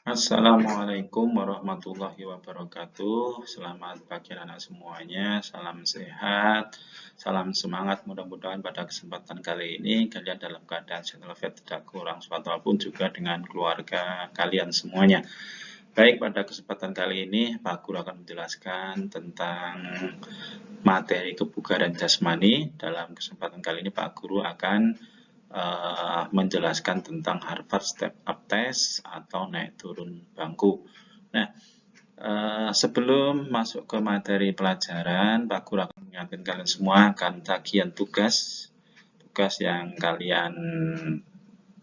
Assalamualaikum warahmatullahi wabarakatuh. Selamat pagi anak semuanya. Salam sehat, salam semangat. Mudah-mudahan pada kesempatan kali ini kalian dalam keadaan sehat walafiat, tidak kurang suatu apapun, juga dengan keluarga kalian semuanya. Baik, pada kesempatan kali ini Pak Guru akan menjelaskan tentang materi kebugaran jasmani. Dalam kesempatan kali ini Pak Guru akan menjelaskan tentang Harvard Step Up Test atau naik turun bangku. Nah, sebelum masuk ke materi pelajaran, Pak Guru akan mengingatkan kalian semua akan tagihan tugas yang kalian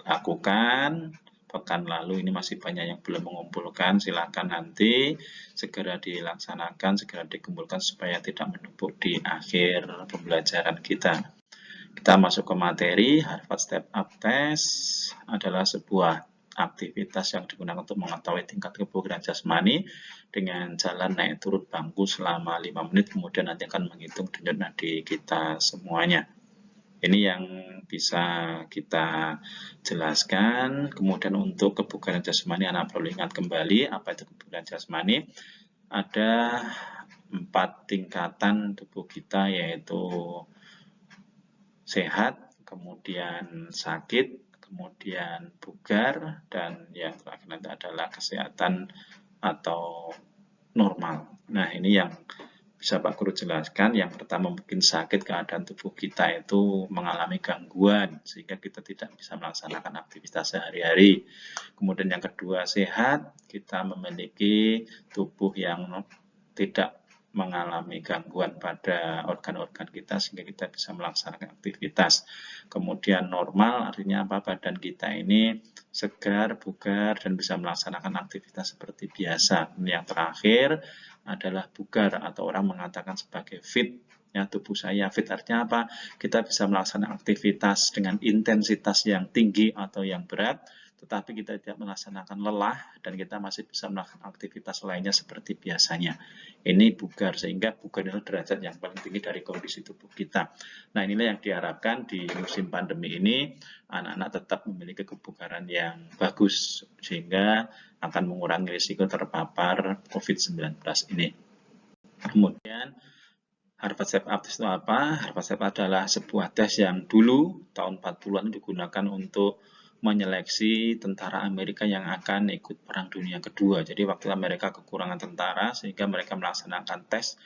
lakukan pekan lalu. Ini masih banyak yang belum mengumpulkan, silakan nanti segera dilaksanakan, segera dikumpulkan supaya tidak menumpuk di akhir pembelajaran kita. Kita masuk ke materi. Harvard Step Up Test adalah sebuah aktivitas yang digunakan untuk mengetahui tingkat kebugaran jasmani dengan jalan naik turun bangku selama 5 menit, kemudian nanti akan menghitung denyut nadi kita semuanya. Ini yang bisa kita jelaskan. Kemudian untuk kebugaran jasmani, anak perlu ingat kembali apa itu kebugaran jasmani. Ada 4 tingkatan tubuh kita, yaitu sehat, kemudian sakit, kemudian bugar, dan yang terakhir nanti adalah kesehatan atau normal. Nah, ini yang bisa Pak Guru jelaskan. Yang pertama, mungkin sakit, keadaan tubuh kita itu mengalami gangguan sehingga kita tidak bisa melaksanakan aktivitas sehari-hari. Kemudian yang kedua, sehat, kita memiliki tubuh yang tidak mengalami gangguan pada organ-organ kita sehingga kita bisa melaksanakan aktivitas. Kemudian normal artinya apa? Badan kita ini segar, bugar, dan bisa melaksanakan aktivitas seperti biasa. Yang terakhir adalah bugar, atau orang mengatakan sebagai fit. Ya, tubuh saya fit artinya apa? Kita bisa melaksanakan aktivitas dengan intensitas yang tinggi atau yang berat, tetapi kita tidak melaksanakan lelah dan kita masih bisa melakukan aktivitas lainnya seperti biasanya. Ini bugar, sehingga bugar adalah derajat yang paling tinggi dari kondisi tubuh kita. Nah, inilah yang diharapkan di musim pandemi ini, anak-anak tetap memiliki kebugaran yang bagus, sehingga akan mengurangi risiko terpapar COVID-19 ini. Kemudian, Harvard Step Up itu apa? Harvard Step Up adalah sebuah tes yang dulu, tahun 40-an, digunakan untuk menyeleksi tentara Amerika yang akan ikut Perang Dunia Kedua. Jadi waktu Amerika kekurangan tentara, sehingga mereka melaksanakan tes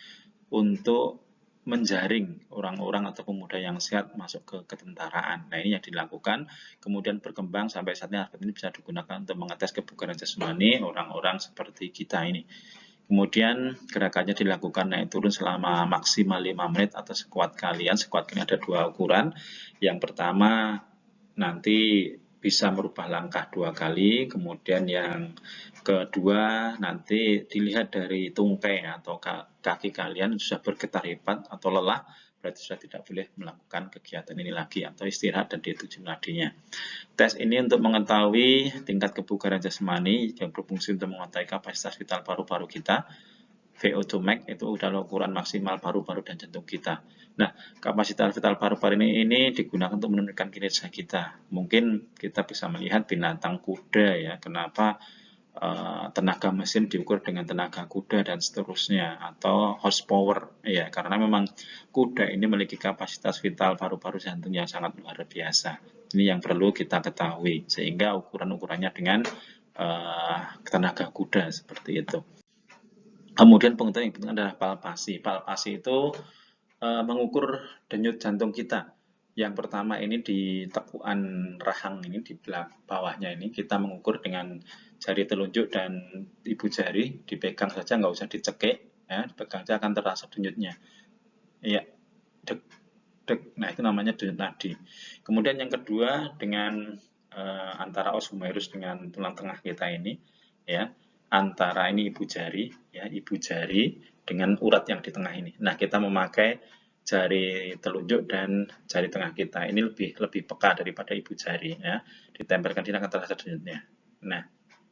untuk menjaring orang-orang atau pemuda yang sehat masuk ke ketentaraan. Nah, ini yang dilakukan, kemudian berkembang sampai saat ini bisa digunakan untuk mengetes kebugaran jasmani orang-orang seperti kita ini. Kemudian gerakannya dilakukan naik turun selama maksimal 5 menit atau sekuat kalian. Sekuat kalian ada 2 ukuran. Yang pertama nanti bisa merubah langkah 2 kali, kemudian yang kedua nanti dilihat dari tungkai atau kaki kalian sudah bergetar hebat atau lelah, berarti sudah tidak boleh melakukan kegiatan ini lagi atau istirahat dan dituju nadinya. Tes ini untuk mengetahui tingkat kebugaran jasmani yang berfungsi untuk mengetahui kapasitas vital paru-paru kita. VO2 max itu adalah ukuran maksimal paru-paru dan jantung kita. Nah, kapasitas vital paru-paru ini digunakan untuk menentukan kinerja kita. Mungkin kita bisa melihat binatang kuda ya, kenapa tenaga mesin diukur dengan tenaga kuda dan seterusnya, atau horsepower ya, karena memang kuda ini memiliki kapasitas vital paru-paru jantung yang sangat luar biasa. Ini yang perlu kita ketahui, sehingga ukuran-ukurannya dengan tenaga kuda seperti itu. Kemudian pengetahuan yang penting adalah palpasi. Palpasi itu mengukur denyut jantung kita. Yang pertama ini di tekukan rahang ini, di bawahnya ini, kita mengukur dengan jari telunjuk dan ibu jari, dipegang saja, nggak usah dicekik, ya, dipegang saja akan terasa denyutnya. Iya, dek, dek. Nah, itu namanya denyut nadi. Kemudian yang kedua dengan antara os humerus dengan tulang tengah kita ini, ya, antara ini ibu jari, ya, ibu jari dengan urat yang di tengah ini. Nah, kita memakai jari telunjuk dan jari tengah kita ini lebih peka daripada ibu jari, ya. Ditempelkan di akan terasa denyutnya. Nah,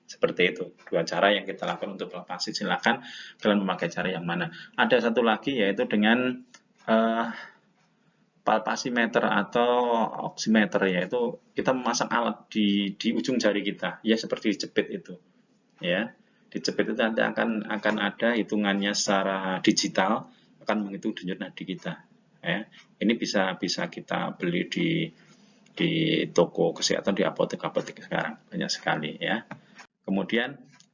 seperti itu. 2 cara yang kita lakukan untuk palpasi. Silakan kalian memakai cara yang mana. Ada satu lagi yaitu dengan palpasimeter atau oximeter, yaitu kita memasang alat di ujung jari kita, ya seperti dijepit itu. ya. Dijepit itu nanti akan ada hitungannya secara digital, akan menghitung denyut nadi kita, ya. Ini bisa kita beli di toko kesehatan, di apotek sekarang banyak sekali, ya. Kemudian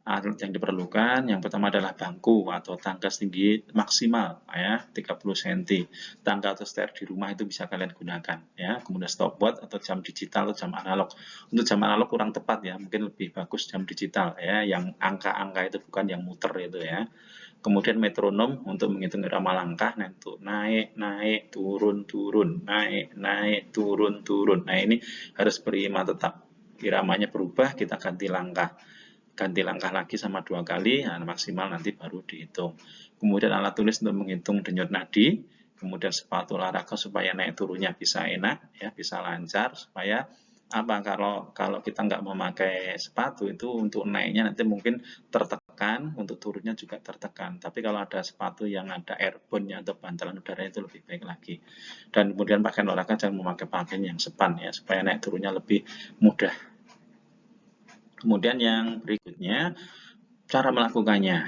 alat yang diperlukan yang pertama adalah bangku atau tangga setinggi maksimal ya 30 cm. Tangga atau stair di rumah itu bisa kalian gunakan ya. Kemudian stopwatch atau jam digital atau jam analog. Untuk jam analog kurang tepat ya, mungkin lebih bagus jam digital ya, yang angka-angka itu bukan yang muter itu ya. Kemudian metronom untuk menghitung irama langkah, nah itu naik, naik, turun, turun, naik, naik, turun, turun. Nah ini harus berima tetap. Iramanya berubah, kita ganti langkah lagi sama 2 kali, nah maksimal nanti baru dihitung. Kemudian alat tulis untuk menghitung denyut nadi, kemudian sepatu olahraga supaya naik turunnya bisa enak, ya bisa lancar, supaya kalau kita nggak memakai sepatu itu untuk naiknya nanti mungkin tertekan, untuk turunnya juga tertekan. Tapi kalau ada sepatu yang ada airborne atau bantalan udara itu lebih baik lagi. Dan kemudian pakaian olahraga jangan memakai pakaian yang sepan ya, supaya naik turunnya lebih mudah. Kemudian yang berikutnya, cara melakukannya.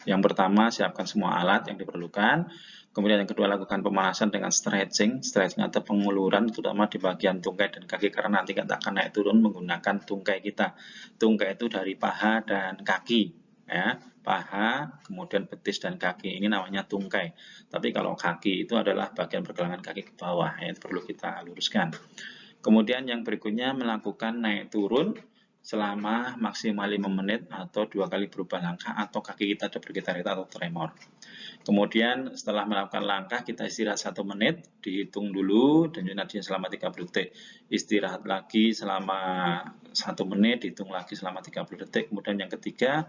Yang pertama, siapkan semua alat yang diperlukan. Kemudian yang kedua, lakukan pemanasan dengan stretching atau penguluran, terutama di bagian tungkai dan kaki, karena nanti kita akan naik turun menggunakan tungkai kita. Tungkai itu dari paha dan kaki. Ya, paha, kemudian betis dan kaki, ini namanya tungkai. Tapi kalau kaki itu adalah bagian pergelangan kaki ke bawah, ya, itu perlu kita luruskan. Kemudian yang berikutnya, melakukan naik turun selama maksimal 5 menit atau 2 kali berubah langkah atau kaki kita ada bergetar-getar atau tremor. Kemudian setelah melakukan langkah kita istirahat 1 menit, dihitung dulu denyut nadinya selama 30 detik. Istirahat lagi selama 1 menit, dihitung lagi selama 30 detik. Kemudian yang ketiga,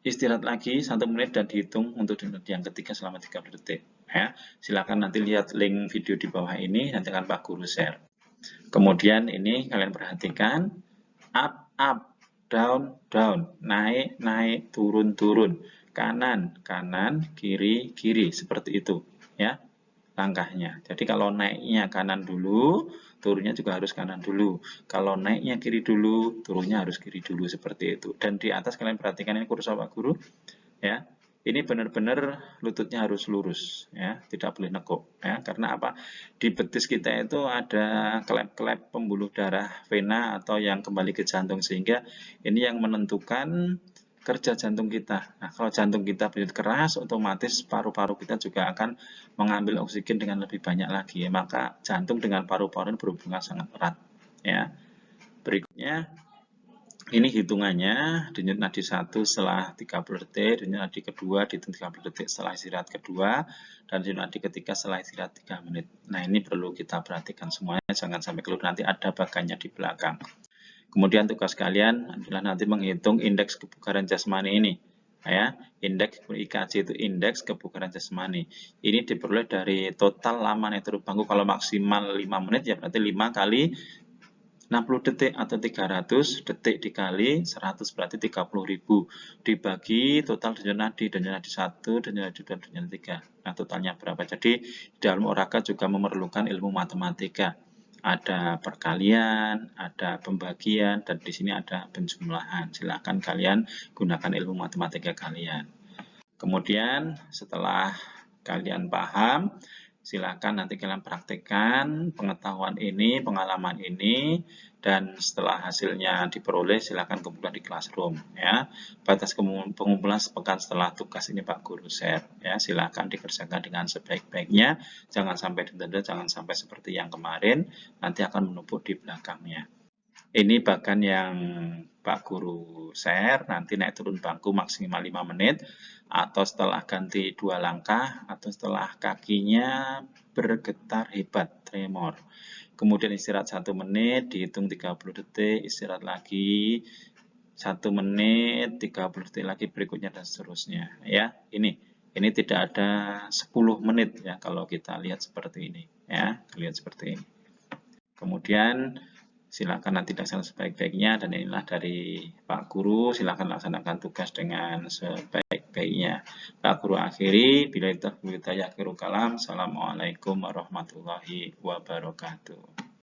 istirahat lagi 1 menit dan dihitung untuk denyut yang ketiga selama 30 detik. Ya, silakan nanti lihat link video di bawah ini, nanti akan Pak Guru share. Kemudian ini kalian perhatikan, up, up, down, down, naik, naik, turun, turun, kanan, kanan, kiri, kiri, seperti itu ya langkahnya. Jadi kalau naiknya kanan dulu, turunnya juga harus kanan dulu. Kalau naiknya kiri dulu, turunnya harus kiri dulu, seperti itu. Dan di atas kalian perhatikan ini kursor Pak Guru ya. Ini benar-benar lututnya harus lurus ya, tidak boleh nekuk ya. Karena apa? Di betis kita itu ada klep-klep pembuluh darah vena atau yang kembali ke jantung, sehingga ini yang menentukan kerja jantung kita. Nah, kalau jantung kita berdenyut keras, otomatis paru-paru kita juga akan mengambil oksigen dengan lebih banyak lagi. Ya. Maka jantung dengan paru-paru berhubungan sangat erat ya. Berikutnya ini hitungannya, denyut nadi 1 setelah 30 detik, denyut nadi kedua dihitung 30 detik setelah istirahat kedua, dan denyut nadi ketiga setelah istirahat 3 menit. Nah ini perlu kita perhatikan semuanya, jangan sampai keluar, nanti ada bagannya di belakang. Kemudian tugas kalian adalah nanti menghitung indeks kebugaran jasmani ini. Ya, indeks IKJ itu indeks kebugaran jasmani. Ini diperoleh dari total lama naik turun bangku. Kalau maksimal 5 menit ya berarti 5 kali 60 detik atau 300 detik dikali 100 berarti 30.000 dibagi total denyut nadi 1, denyut nadi 2, denyut nadi 3. Nah, totalnya berapa? Jadi di dalam olahraga juga memerlukan ilmu matematika. Ada perkalian, ada pembagian, dan di sini ada penjumlahan. Silakan kalian gunakan ilmu matematika kalian. Kemudian setelah kalian paham, silakan nanti kalian praktekkan pengetahuan ini, pengalaman ini, dan setelah hasilnya diperoleh silakan kumpulkan di classroom ya. Batas pengumpulan sepekan setelah tugas ini Pak Guru share ya. Silakan dikerjakan dengan sebaik-baiknya, jangan sampai ditunda, jangan sampai seperti yang kemarin, nanti akan menumpuk di belakangnya. Ini bahkan yang Pak Guru share, nanti naik turun bangku maksimal 5 menit, atau setelah ganti 2 langkah, atau setelah kakinya bergetar hebat, tremor. Kemudian istirahat 1 menit, dihitung 30 detik, istirahat lagi 1 menit, 30 detik lagi berikutnya, dan seterusnya. Ya, ini tidak ada 10 menit ya kalau kita lihat seperti ini. Ya, lihat seperti ini. Kemudian silakan nanti laksanakan sebaik-baiknya, dan inilah dari Pak Guru, silakan laksanakan tugas dengan sebaik-baiknya. Pak Guru akhiri, bila itu hidayah akhirul kalam. Assalamualaikum warahmatullahi wabarakatuh.